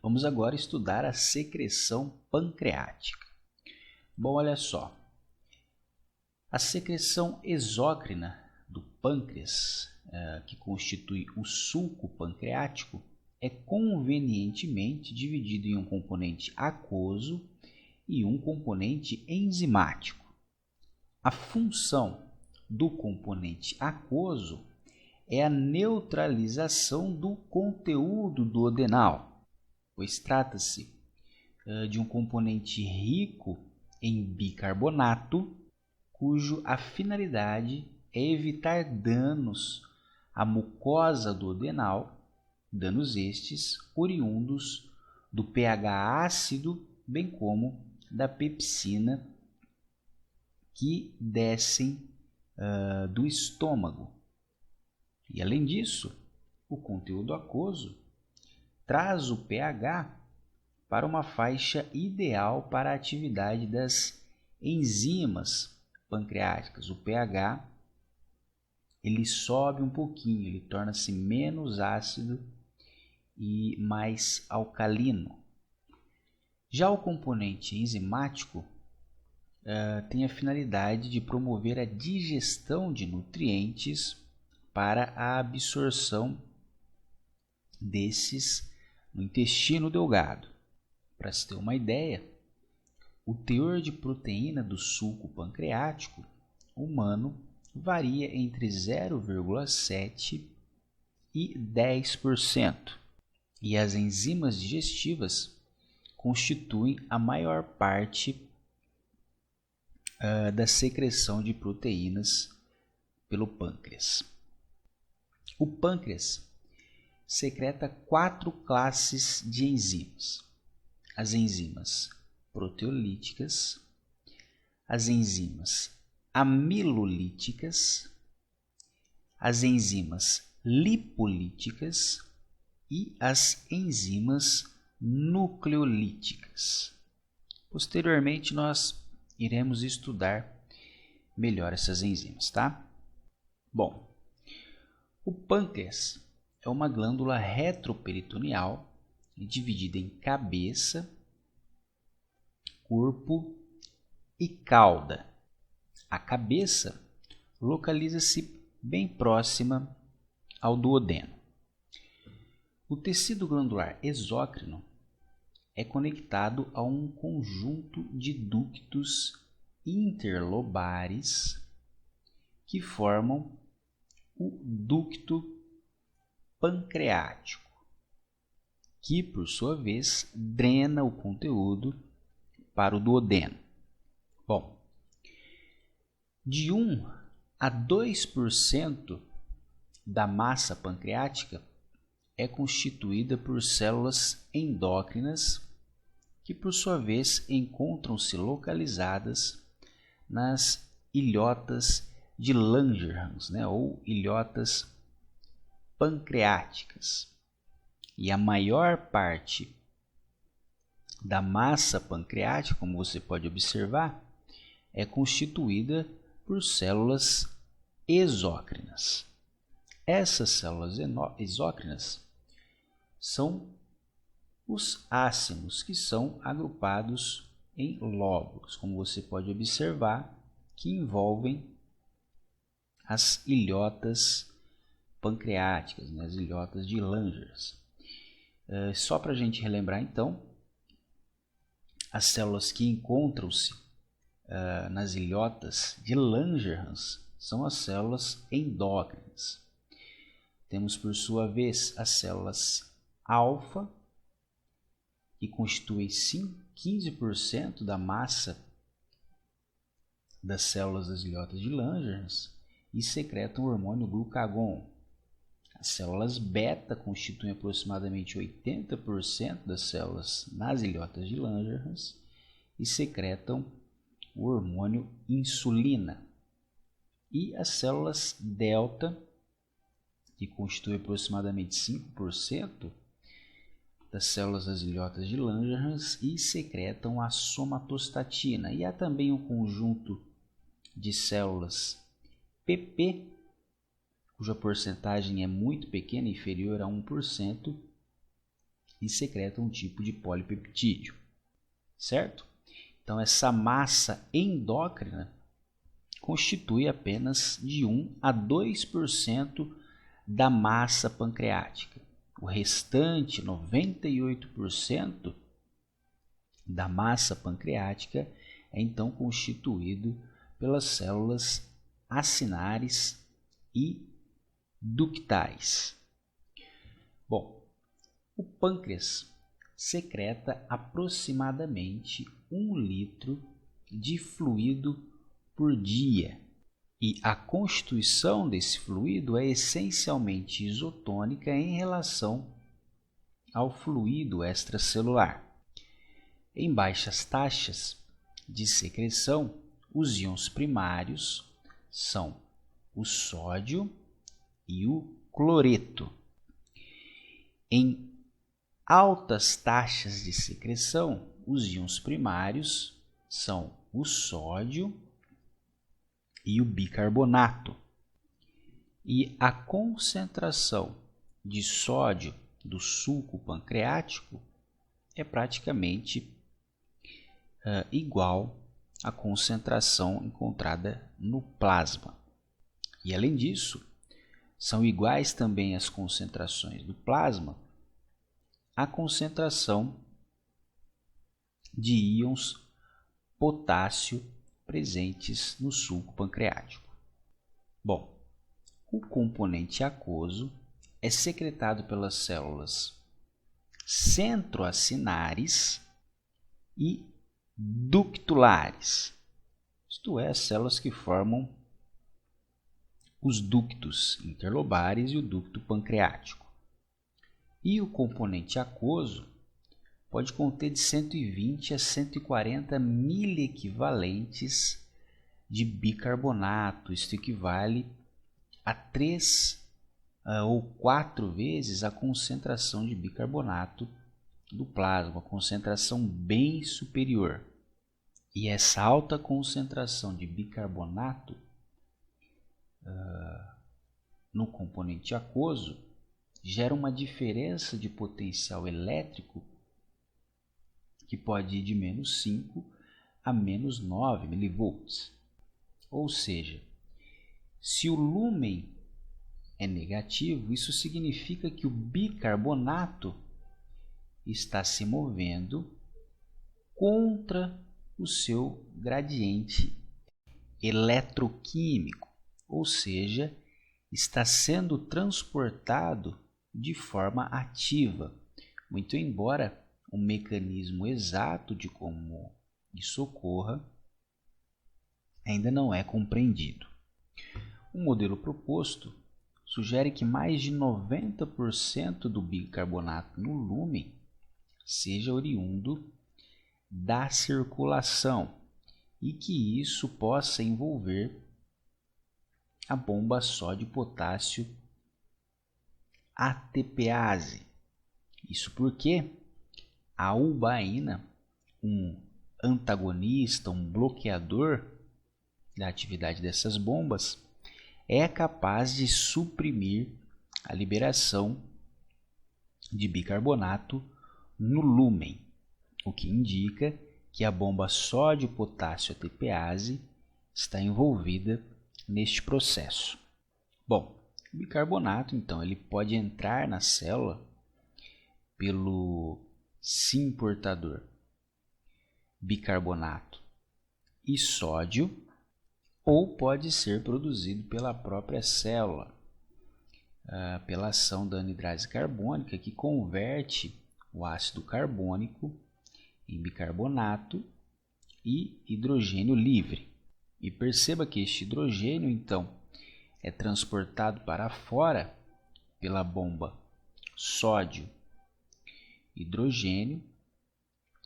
Vamos agora estudar a secreção pancreática. Bom, olha só. A secreção exócrina do pâncreas, que constitui o sulco pancreático, é convenientemente dividido em um componente aquoso e um componente enzimático. A função do componente aquoso é a neutralização do conteúdo duodenal, pois trata-se de um componente rico em bicarbonato, cuja finalidade é evitar danos à mucosa duodenal, danos estes oriundos do pH ácido, bem como da pepsina que descem do estômago. E além disso, o conteúdo aquoso traz o pH para uma faixa ideal para a atividade das enzimas pancreáticas. O pH ele sobe um pouquinho, ele torna-se menos ácido e mais alcalino. Já o componente enzimático tem a finalidade de promover a digestão de nutrientes para a absorção desses no intestino delgado. Para se ter uma ideia, o teor de proteína do sulco pancreático humano varia entre 0,7% e 10%, e as enzimas digestivas constituem a maior parte da secreção de proteínas pelo pâncreas. O pâncreas secreta 4 classes de enzimas: as enzimas proteolíticas, as enzimas amilolíticas, as enzimas lipolíticas e as enzimas nucleolíticas. Posteriormente, nós iremos estudar melhor essas enzimas, tá? Bom, o pâncreas é uma glândula retroperitoneal dividida em cabeça, corpo e cauda. A cabeça localiza-se bem próxima ao duodeno. O tecido glandular exócrino é conectado a um conjunto de ductos interlobares que formam o ducto pancreático, que por sua vez drena o conteúdo para o duodeno. Bom, de 1 a 2% da massa pancreática é constituída por células endócrinas que, por sua vez, encontram-se localizadas nas ilhotas de Langerhans, ou ilhotas pancreáticas. E a maior parte da massa pancreática, como você pode observar, é constituída por células exócrinas. Essas células exócrinas são os ácimos, que são agrupados em lóbulos, como você pode observar, que envolvem as ilhotas pancreáticas, as ilhotas de Langerhans. Só para a gente relembrar, então, as células que encontram-se nas ilhotas de Langerhans são as células endócrinas. Temos, por sua vez, as células alfa, que constituem 15% da massa das células das ilhotas de Langerhans e secretam o hormônio glucagon. As células beta constituem aproximadamente 80% das células nas ilhotas de Langerhans e secretam o hormônio insulina. E as células delta, que constituem aproximadamente 5% das células das ilhotas de Langerhans e secretam a somatostatina. E há também um conjunto de células PP, cuja porcentagem é muito pequena, inferior a 1%, e secreta um tipo de polipeptídeo, certo? Então, essa massa endócrina constitui apenas de 1 a 2% da massa pancreática. O restante, 98% da massa pancreática, é então constituído pelas células acinares e ductais. Bom, o pâncreas secreta aproximadamente 1 litro de fluido por dia, e a constituição desse fluido é essencialmente isotônica em relação ao fluido extracelular. Em baixas taxas de secreção, os íons primários são o sódio e o cloreto. Em altas taxas de secreção, os íons primários são o sódio e o bicarbonato. E a concentração de sódio do suco pancreático é praticamente igual à concentração encontrada no plasma. E além disso, são iguais também as concentrações do plasma à concentração de íons potássio presentes no suco pancreático. Bom, o componente aquoso é secretado pelas células centroacinares e ductulares, isto é, as células que formam os ductos interlobares e o ducto pancreático. E o componente aquoso pode conter de 120 a 140 miliequivalentes de bicarbonato. Isto equivale a 3 ou 4 vezes a concentração de bicarbonato do plasma, uma concentração bem superior. E essa alta concentração de bicarbonato no componente aquoso gera uma diferença de potencial elétrico que pode ir de menos 5 a menos 9 milivolts. Ou seja, se o lúmen é negativo, isso significa que o bicarbonato está se movendo contra o seu gradiente eletroquímico, ou seja, está sendo transportado de forma ativa, muito embora o mecanismo exato de como isso ocorra ainda não é compreendido. O modelo proposto sugere que mais de 90% do bicarbonato no lúmen seja oriundo da circulação e que isso possa envolver a bomba sódio-potássio ATPase. Isso porque a ubaína, um antagonista, um bloqueador da atividade dessas bombas, é capaz de suprimir a liberação de bicarbonato no lúmen, o que indica que a bomba sódio-potássio ATPase está envolvida neste processo. Bom, o bicarbonato, então, ele pode entrar na célula pelo sim portador bicarbonato e sódio, ou pode ser produzido pela própria célula, pela ação da anidrase carbônica, que converte o ácido carbônico em bicarbonato e hidrogênio livre. E perceba que este hidrogênio, então, é transportado para fora pela bomba sódio-hidrogênio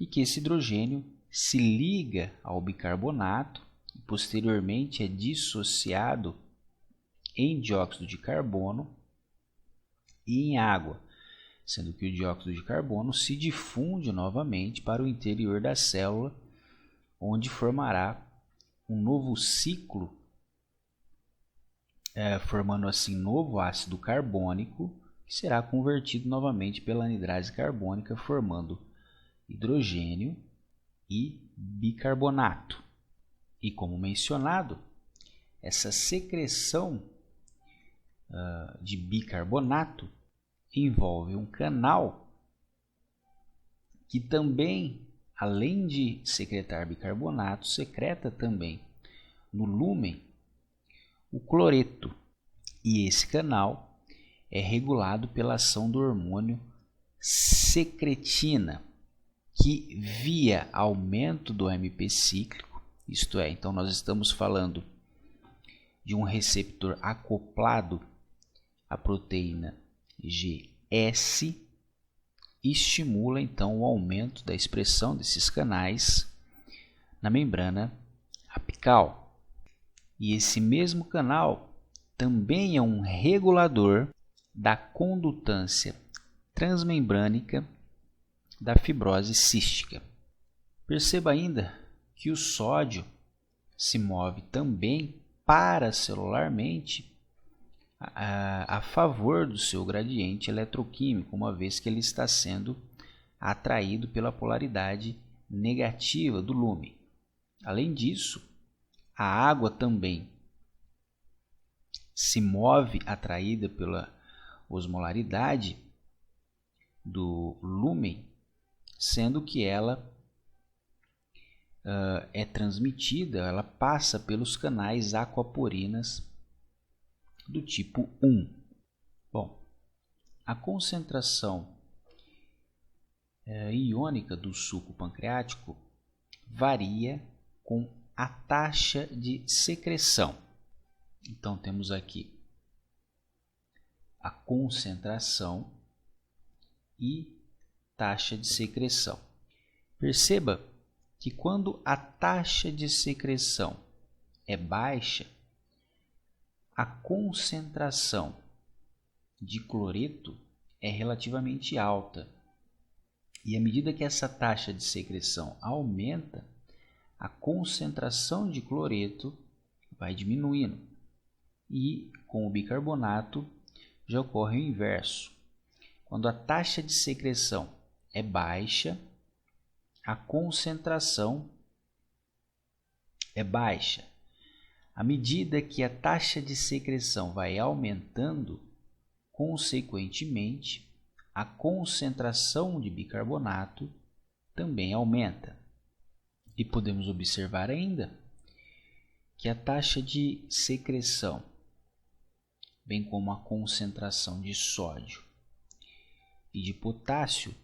e que esse hidrogênio se liga ao bicarbonato e posteriormente é dissociado em dióxido de carbono e em água, sendo que o dióxido de carbono se difunde novamente para o interior da célula, onde formará um novo ciclo, formando assim novo ácido carbônico que será convertido novamente pela anidrase carbônica, formando hidrogênio e bicarbonato. E como mencionado, essa secreção de bicarbonato envolve um canal que também, além de secretar bicarbonato, secreta também no lúmen o cloreto. E esse canal é regulado pela ação do hormônio secretina, que via aumento do AMP cíclico, isto é, então nós estamos falando de um receptor acoplado à proteína GS, estimula então o aumento da expressão desses canais na membrana apical. E esse mesmo canal também é um regulador da condutância transmembrânica da fibrose cística. Perceba ainda que o sódio se move também paracelularmente a favor do seu gradiente eletroquímico, uma vez que ele está sendo atraído pela polaridade negativa do lúmen. Além disso, a água também se move atraída pela osmolaridade do lúmen, sendo que ela é transmitida, ela passa pelos canais aquaporinas do tipo 1. Bom, a concentração iônica do suco pancreático varia com a taxa de secreção. Então temos aqui a concentração e taxa de secreção. Perceba que quando a taxa de secreção é baixa, a concentração de cloreto é relativamente alta. E à medida que essa taxa de secreção aumenta, a concentração de cloreto vai diminuindo. E com o bicarbonato já ocorre o inverso. Quando a taxa de secreção é baixa, a concentração é baixa. À medida que a taxa de secreção vai aumentando, consequentemente, a concentração de bicarbonato também aumenta. E podemos observar ainda que a taxa de secreção, bem como a concentração de sódio e de potássio,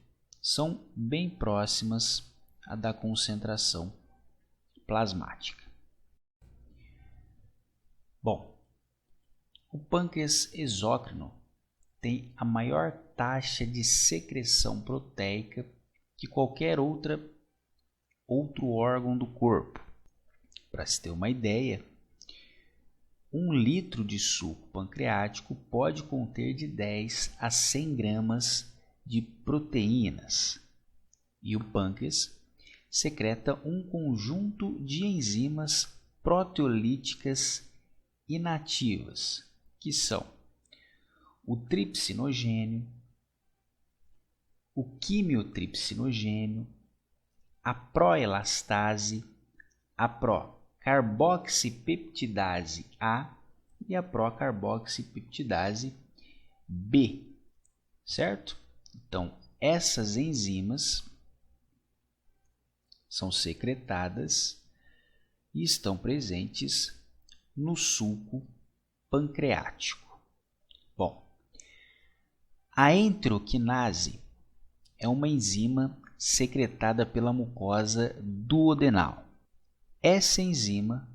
são bem próximas à da concentração plasmática. Bom, o pâncreas exócrino tem a maior taxa de secreção proteica que qualquer outro órgão do corpo. Para se ter uma ideia, 1 litro de suco pancreático pode conter de 10 a 100 gramas de proteínas. E o pâncreas secreta um conjunto de enzimas proteolíticas inativas, que são o tripsinogênio, o quimiotripsinogênio, a proelastase, a procarboxipeptidase A e a procarboxipeptidase B, certo? Então, essas enzimas são secretadas e estão presentes no suco pancreático. Bom, a enteroquinase é uma enzima secretada pela mucosa duodenal. Essa enzima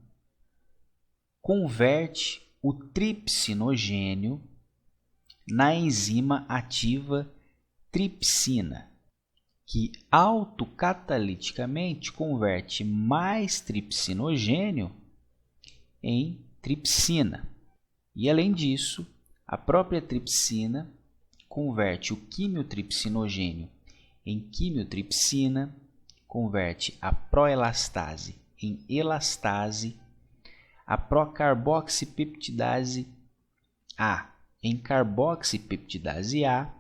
converte o tripsinogênio na enzima ativa tripsina, que autocataliticamente converte mais tripsinogênio em tripsina. E além disso, a própria tripsina converte o quimiotripsinogênio em quimiotripsina, converte a proelastase em elastase, a procarboxipeptidase A em carboxipeptidase A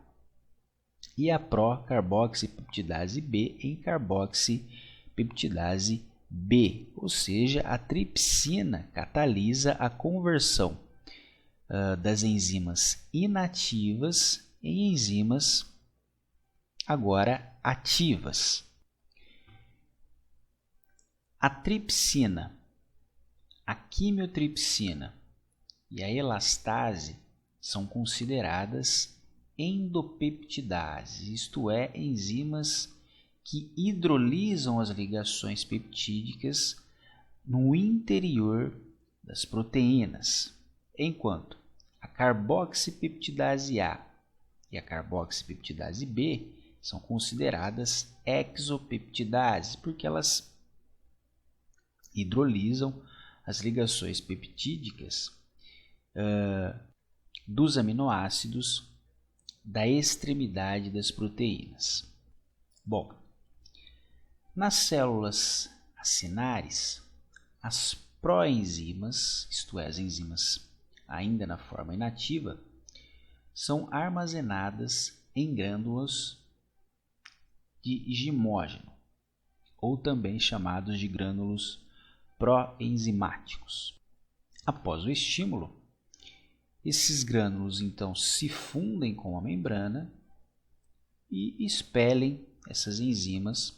e a procarboxipeptidase B em carboxipeptidase B, ou seja, a tripsina catalisa a conversão das enzimas inativas em enzimas agora ativas. A tripsina, a quimiotripsina e a elastase são consideradas endopeptidases, isto é, enzimas que hidrolisam as ligações peptídicas no interior das proteínas, enquanto a carboxipeptidase A e a carboxipeptidase B são consideradas exopeptidases, porque elas hidrolisam as ligações peptídicas dos aminoácidos da extremidade das proteínas. Bom, nas células acinares, as proenzimas, isto é, as enzimas ainda na forma inativa, são armazenadas em grânulos de gimógeno, ou também chamados de grânulos proenzimáticos. Após o estímulo, esses grânulos então se fundem com a membrana e expelem essas enzimas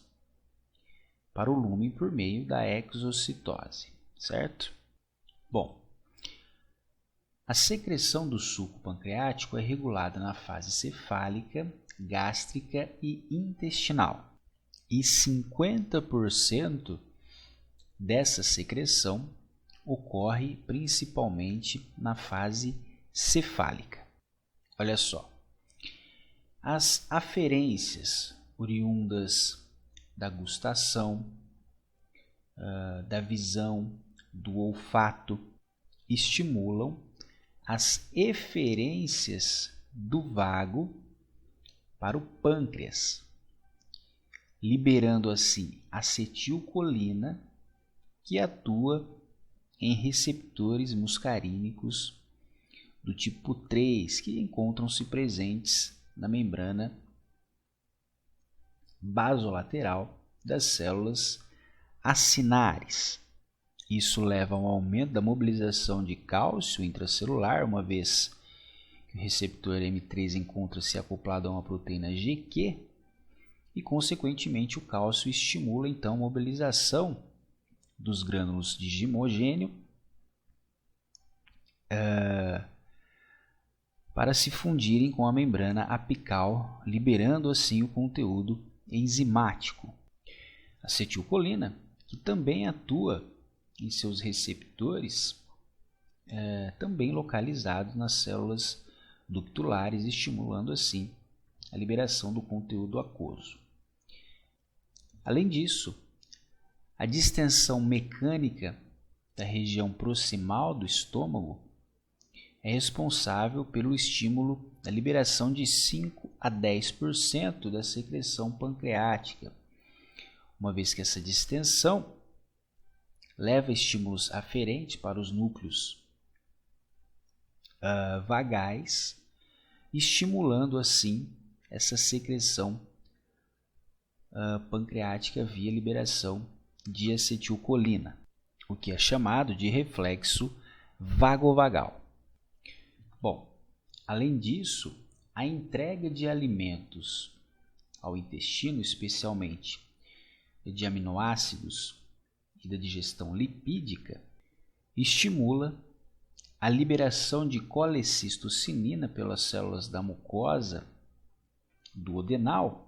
para o lúmen por meio da exocitose, certo? Bom, a secreção do suco pancreático é regulada na fase cefálica, gástrica e intestinal, e 50% dessa secreção ocorre principalmente na fase cefálica. Olha só, as aferências oriundas da gustação, da visão, do olfato, estimulam as eferências do vago para o pâncreas, liberando assim acetilcolina, que atua em receptores muscarínicos do tipo 3, que encontram-se presentes na membrana basolateral das células acinares. Isso leva a um aumento da mobilização de cálcio intracelular, uma vez que o receptor M3 encontra-se acoplado a uma proteína GQ e, consequentemente, o cálcio estimula então a mobilização dos grânulos de gimogênio para se fundirem com a membrana apical, liberando assim o conteúdo enzimático. A acetilcolina, que também atua em seus receptores, também localizados nas células ductulares, estimulando assim a liberação do conteúdo aquoso. Além disso, a distensão mecânica da região proximal do estômago é responsável pelo estímulo da liberação de 5 a 10% da secreção pancreática, uma vez que essa distensão leva estímulos aferentes para os núcleos vagais, estimulando assim essa secreção pancreática via liberação de acetilcolina, o que é chamado de reflexo vagovagal. Bom, além disso, a entrega de alimentos ao intestino, especialmente de aminoácidos e da digestão lipídica, estimula a liberação de colecistocinina pelas células da mucosa duodenal,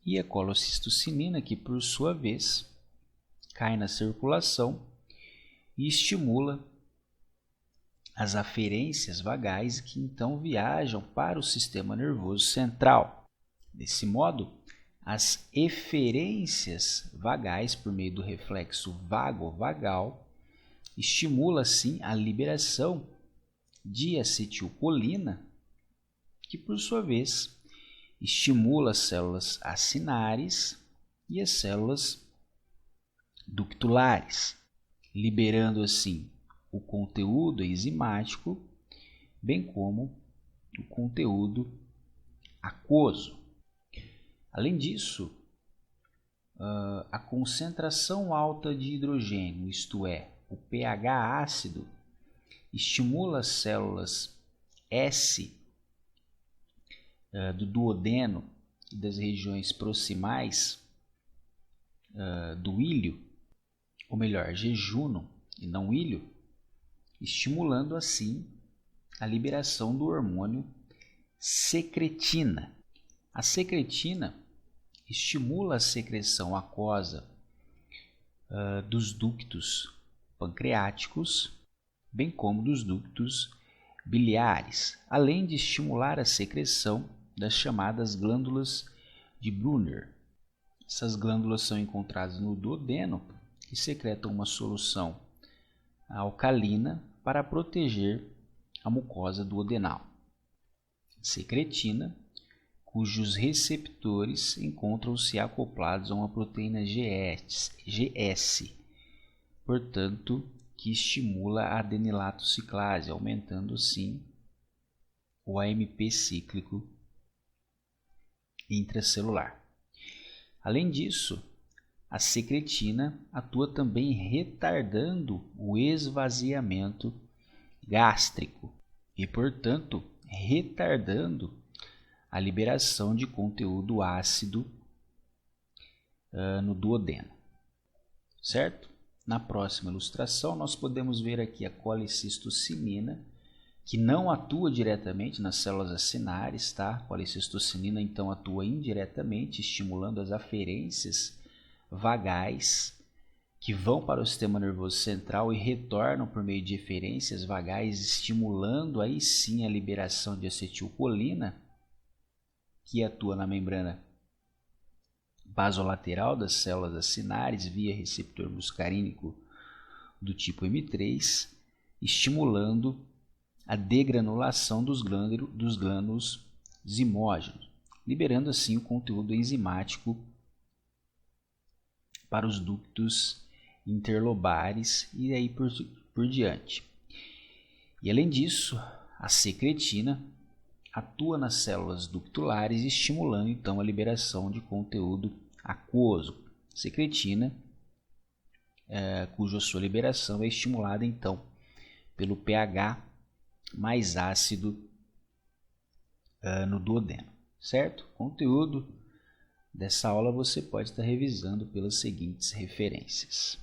e a colecistocinina, que por sua vez cai na circulação e estimula as aferências vagais, que então viajam para o sistema nervoso central. Desse modo, as eferências vagais, por meio do reflexo vagovagal, estimula assim a liberação de acetilcolina, que por sua vez estimula as células acinares e as células ductulares, liberando assim o conteúdo enzimático, bem como o conteúdo aquoso. Além disso, a concentração alta de hidrogênio, isto é, o pH ácido, estimula as células S do duodeno e das regiões proximais do íleo, ou melhor, jejuno e não íleo, estimulando assim a liberação do hormônio secretina. A secretina estimula a secreção aquosa dos ductos pancreáticos, bem como dos ductos biliares, além de estimular a secreção das chamadas glândulas de Brunner. Essas glândulas são encontradas no duodeno e secretam uma solução alcalina para proteger a mucosa duodenal. Secretina, cujos receptores encontram-se acoplados a uma proteína GS, portanto, que estimula a adenilato ciclase, aumentando assim o AMP cíclico intracelular. Além disso, a secretina atua também retardando o esvaziamento gástrico e, portanto, retardando a liberação de conteúdo ácido no duodeno, certo? Na próxima ilustração, nós podemos ver aqui a colicistocinina, que não atua diretamente nas células acinares, tá? A colicistocinina, então, atua indiretamente, estimulando as aferências vagais, que vão para o sistema nervoso central e retornam por meio de eferências vagais, estimulando aí sim a liberação de acetilcolina, que atua na membrana basolateral das células acinares via receptor muscarínico do tipo M3, estimulando a degranulação dos glânulos zimógenos, liberando assim o conteúdo enzimático para os ductos interlobares e aí por diante. E além disso, a secretina atua nas células ductulares, estimulando então a liberação de conteúdo aquoso. Secretina, cuja sua liberação é estimulada então pelo pH mais ácido no duodeno, certo? Conteúdo dessa aula você pode estar revisando pelas seguintes referências.